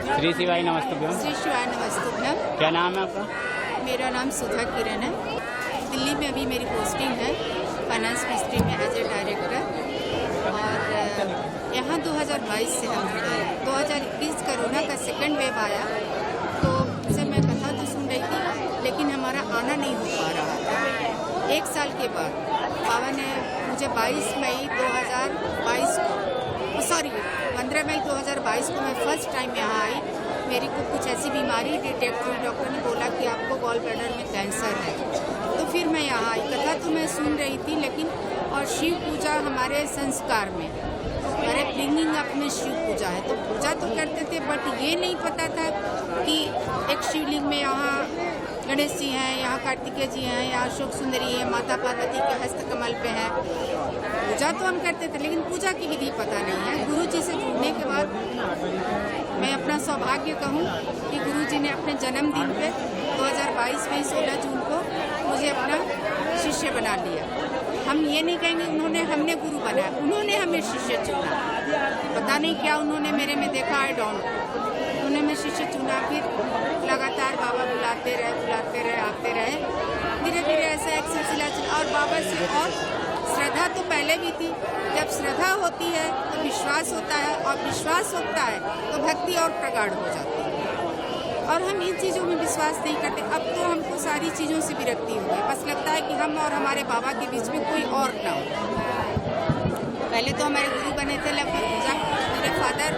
श्री शिवाय नमस्तुभ्यम। श्री शिवाय नमस्तुभ्यम। क्या नाम है आपका? मेरा नाम सुधा किरण है। दिल्ली में अभी मेरी पोस्टिंग है फाइनेंस मिनिस्ट्री में एज ए डायरेक्टर। और यहाँ 2022 से हम 2021 कोरोना का सेकंड वेव आया तो उसे मैं कथा तो सुन रही थी, लेकिन हमारा आना नहीं हो पा रहा था। एक साल के बाद बाबा ने मुझे 22 मई 2022 को 15 मई 2022 को मैं फर्स्ट टाइम यहाँ आई। मेरी को कुछ ऐसी बीमारी डिटेक्ट हुई, डॉक्टर ने बोला कि आपको गॉल ब्लैडर में कैंसर है। तो फिर मैं यहाँ आई। कथा तो मैं सुन रही थी, लेकिन और शिव पूजा हमारे संस्कार में, हमारे ब्रिंगिंग अप में शिव पूजा है, तो पूजा तो करते थे, बट ये नहीं पता था कि एक शिवलिंग में यहाँ गणेश जी हैं, यहाँ कार्तिकेय जी हैं, यहाँ अशोक सुंदरी है, माता पार्वती के हस्त कमल पे है। पूजा तो हम करते थे, लेकिन पूजा की विधि पता नहीं है। गुरु जी से जुड़ने के बाद मैं अपना सौभाग्य कहूँ कि गुरु जी ने अपने जन्मदिन पे 2022 में 16 जून को मुझे अपना शिष्य बना लिया। हम ये नहीं कहेंगे हमने गुरु बनाया, उन्होंने हमें शिष्य चुना। पता नहीं क्या उन्होंने मेरे में देखा, आई डोंट नो। उन्होंने मैं शिष्य चुना, फिर लगातार बाबा बुलाते रहे, आते रहे। धीरे धीरे ऐसा एक सिलसिला चला। और बाबा से और श्रद्धा तो पहले भी थी। जब श्रद्धा होती है तो विश्वास होता है, और विश्वास होता है तो भक्ति और प्रगाढ़ हो जाती है। और हम इन चीज़ों में विश्वास नहीं करते। अब तो हमको सारी चीज़ों से विरक्ति हो गई। बस लगता है कि हम और हमारे बाबा के बीच में कोई और ना हो। पहले तो हमारे गुरु बने थे लगभग, जब मेरे फादर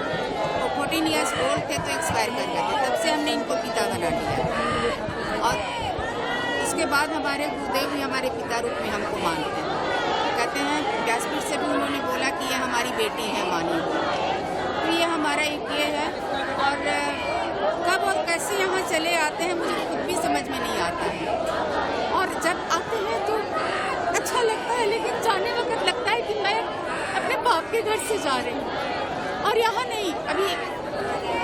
14 ईयर्स ओल्ड थे तो एक्सपायर कर गए थे, तब से हमने इनको पिता बना लिया। और उसके बाद हमारे गुरुदेव भी हमारे पिता रूप में हमको मानते हैं। कहते हैं व्यासपीठ से भी उन्होंने बोला कि ये हमारी बेटी है, मानी। तो ये हमारा एक ये है। और कब और कैसे यहाँ चले आते हैं मुझे खुद भी समझ में नहीं आता है। और जब आते हैं तो अच्छा लगता है, लेकिन जाने वक्त लगता है कि मैं अपने बाप के घर से जा रही हूँ और यहाँ नहीं। अभी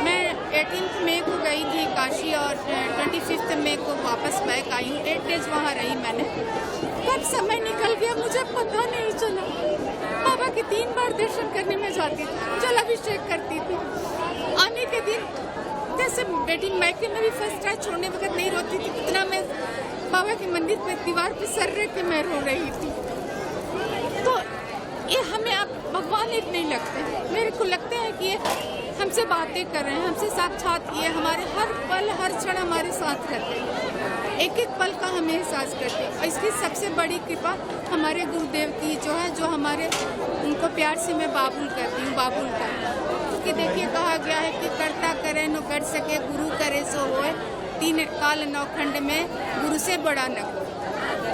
मैं 18 मई को गई थी काशी और 25 मई को वापस बैक आई हूँ। 8 डेज वहाँ रही मैंने। कब समय निकल गया मुझे पता नहीं चला। बाबा के 3 बार दर्शन करने में जाती थी, जल अभिषेक करती थी। आने के दिन जैसे बेटी मैके में भी फर्स्ट टाइम छोड़ने वक्त नहीं रोती थी, इतना मैं बाबा के मंदिर पे दीवार पे सर रख के मैं रो रही थी। तो ये हमें अब भगवान एक नहीं लगते। मेरे को लगते हैं कि ये हमसे बातें कर रहे हैं, हमसे साक्षात ये हमारे हर पल हर क्षण हमारे साथ रहते हैं, एक एक पल का हमें एहसास करते हैं। और इसकी सबसे बड़ी कृपा हमारे गुरुदेव की जो है, जो हमारे उनको प्यार से मैं बाबुल करती हूँ, बाबुल का। क्योंकि देखिए कहा गया है कि कर्ता करे न कर सके, गुरु करे सो होए, 3 काल 9 खंड में गुरु से बड़ा न कोई।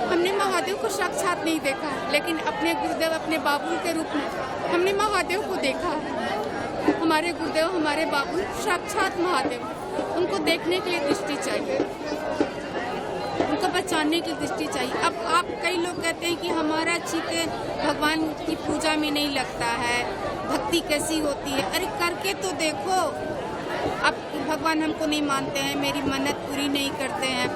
हमने महादेव को साक्षात नहीं देखा, लेकिन अपने गुरुदेव अपने बाबुल के रूप में हमने महादेव को देखा। हमारे गुरुदेव हमारे बाबुल साक्षात महादेव, उनको देखने के लिए दृष्टि चाहिए, उनको पहचानने की दृष्टि चाहिए। अब आप कई लोग कहते हैं कि हमारा चित्त भगवान की पूजा में नहीं लगता है, भक्ति कैसी होती है। अरे करके तो देखो। अब भगवान हमको नहीं मानते हैं, मेरी मन्नत पूरी नहीं करते हैं।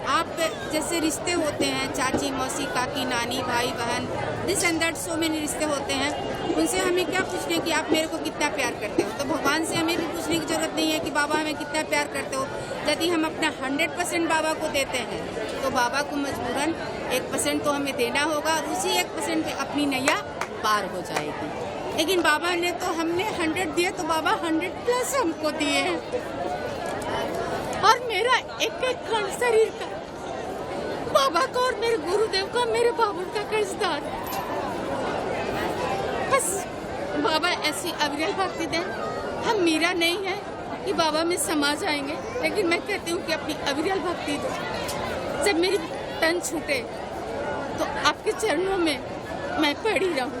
आप जैसे रिश्ते होते हैं, चाची मौसी काकी नानी भाई बहन, this and that, so many रिश्ते होते हैं। उनसे हमें क्या पूछने कि आप मेरे को कितना प्यार करते हो। तो भगवान से हमें भी पूछने की जरूरत नहीं है कि बाबा हमें कितना प्यार करते हो। यदि हम अपना 100% बाबा को देते हैं तो बाबा को मजबूरन 1% तो हमें देना होगा, और उसी 1% पे अपनी नैया पार हो जाएगी। लेकिन बाबा ने तो हमने 100 दिए तो बाबा 100+ हमको दिए हैं। और मेरा एक एक कण शरीर का बाबा का और मेरे गुरुदेव का, मेरे बाबू का कर्जदार। बस बाबा ऐसी अविरल भक्ति दें। हम मीरा नहीं है कि बाबा में समा जाएंगे, लेकिन मैं कहती हूँ कि अपनी अविरल भक्ति दो। जब मेरी तन छूटे तो आपके चरणों में मैं पड़ी रहूँ,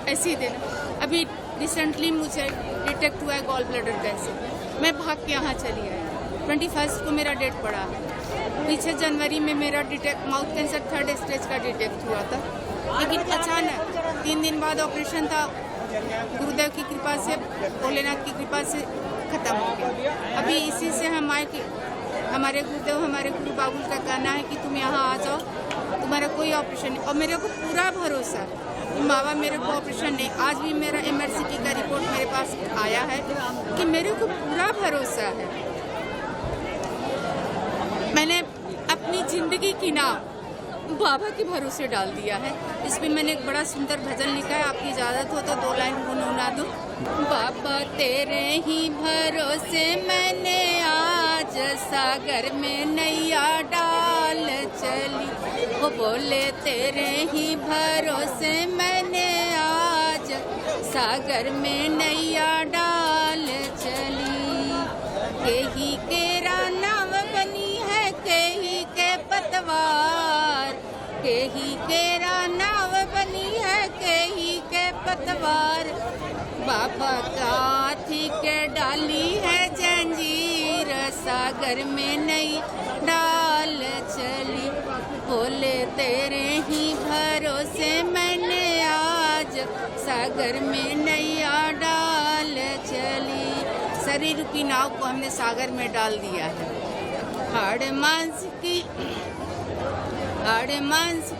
ऐसी देना। अभी रिसेंटली मुझे डिटेक्ट हुआ है गॉल ब्लैडर कैंसर। मैं भाग के यहाँ चली आई। 21 को मेरा डेट पड़ा। पीछे जनवरी में मेरा माउथ कैंसर 3rd स्टेज का डिटेक्ट हुआ था, लेकिन अचानक 3 दिन बाद ऑपरेशन था। गुरुदेव की कृपा से, भोलेनाथ की कृपा से खत्म हो गया। अभी इसी से हम आए कि हमारे गुरुदेव हमारे गुरु बाबुल का कहना है कि तुम यहाँ आ जाओ, तुम्हारा कोई ऑपरेशन नहीं। और मेरे को पूरा भरोसा बाबा मेरे को ऑपरेशन नहीं, आज भी मेरा MRCT का रिपोर्ट मेरे पास आया है कि मेरे को पूरा भरोसा है। मैंने अपनी जिंदगी की नाव बाबा के भरोसे डाल दिया है। इसमें मैंने एक बड़ा सुंदर भजन लिखा है, आपकी इजाज़त हो तो 2 लाइन गुनगुना दूं। बाबा तेरे ही भरोसे मैंने आज सागर में नैया डाल चली, वो बोले तेरे ही भरोसे मैंने आज सागर में नैया डाल चली। केही केरा नाव बनी है केही के पतवार, केही केरा नाव बनी है केही के पतवार। बाबा काथी के डाली है जंजीर, सागर में नई डाल चली, बोले तेरे ही भरोसे मैंने आज सागर में नैया डाल चली। शरीर की नाव को हमने सागर में डाल दिया है। हाड़ मांस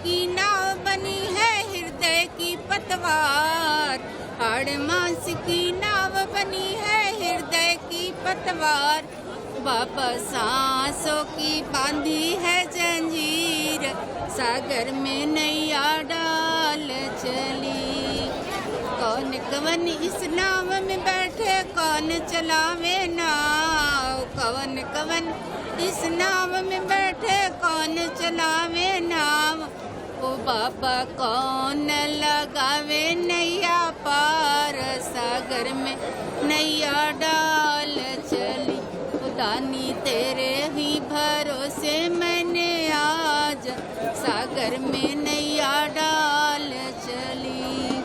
की नाव बनी है हृदय की पतवार, हाड़ मांस की नाव बनी है हृदय की पतवार। बाबा सांसों की बांधी है जंजीर, सागर में नैया डाल चली। कौन कवन इस नाव में बैठे कौन चलावे नाव, कवन कवन इस नाव में बैठे कौन चलावे नाव। ओ बाबा कौन लगावे नैया पार, सागर में नैया डाल चली। दानी तेरे ही भरोसे मैंने आज सागर में नैया डाल चली।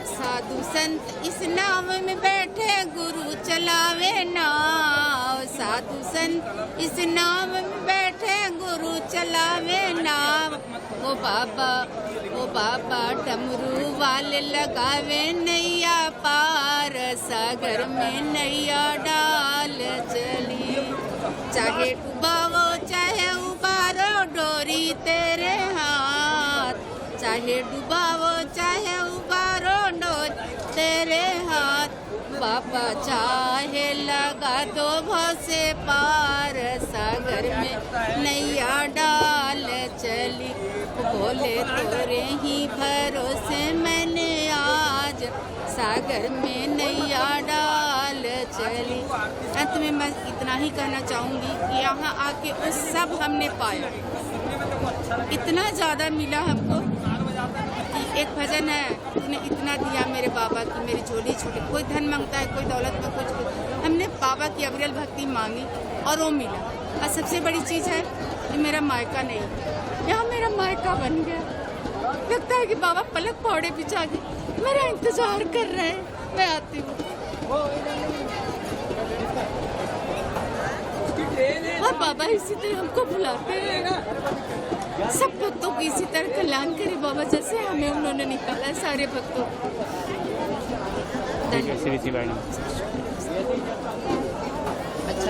साधु संत इस नाव में बैठे गुरु चलावे नाव, साधु संत इस नाव में बैठे गुरु चलावे नाव। ओ बाबा डमरू वाले लगावे नैया पार, सागर में नैया डाल चली। चाहे डुबावो चाहे उबारो डोरी तेरे हाथ, चाहे डुबावो चाहे उबारो डोरी तेरे हाथ। बाबा चाहे लगा दो भव से पार, सागर में नैया डाल चली, बोले तेरे ही भरोसे मैंने आज सागर में नैया डाल चली। अंत में मैं इतना ही कहना चाहूँगी कि यहाँ आके वो सब हमने पाया, इतना ज़्यादा मिला हमको। एक भजन है, तूने इतना दिया मेरे बाबा की मेरी झोली छूटी। कोई धन मांगता है, कोई दौलत में, कुछ हमने बाबा की अविरल भक्ति मांगी और वो मिला। और सबसे बड़ी चीज़ है कि मेरा मायका नहीं, यहाँ मेरा मायका बन गया। लगता है कि बाबा पलक पौड़े बिछा के मेरा इंतजार कर रहे हैं, मैं आती हूँ। और बाबा इसी तरह हमको बुलाते हैं। सब भक्तों की इसी तरह कल्याण करे बाबा, जैसे हमें उन्होंने निकाला सारे भक्तों को। धन्यवाद। अच्छा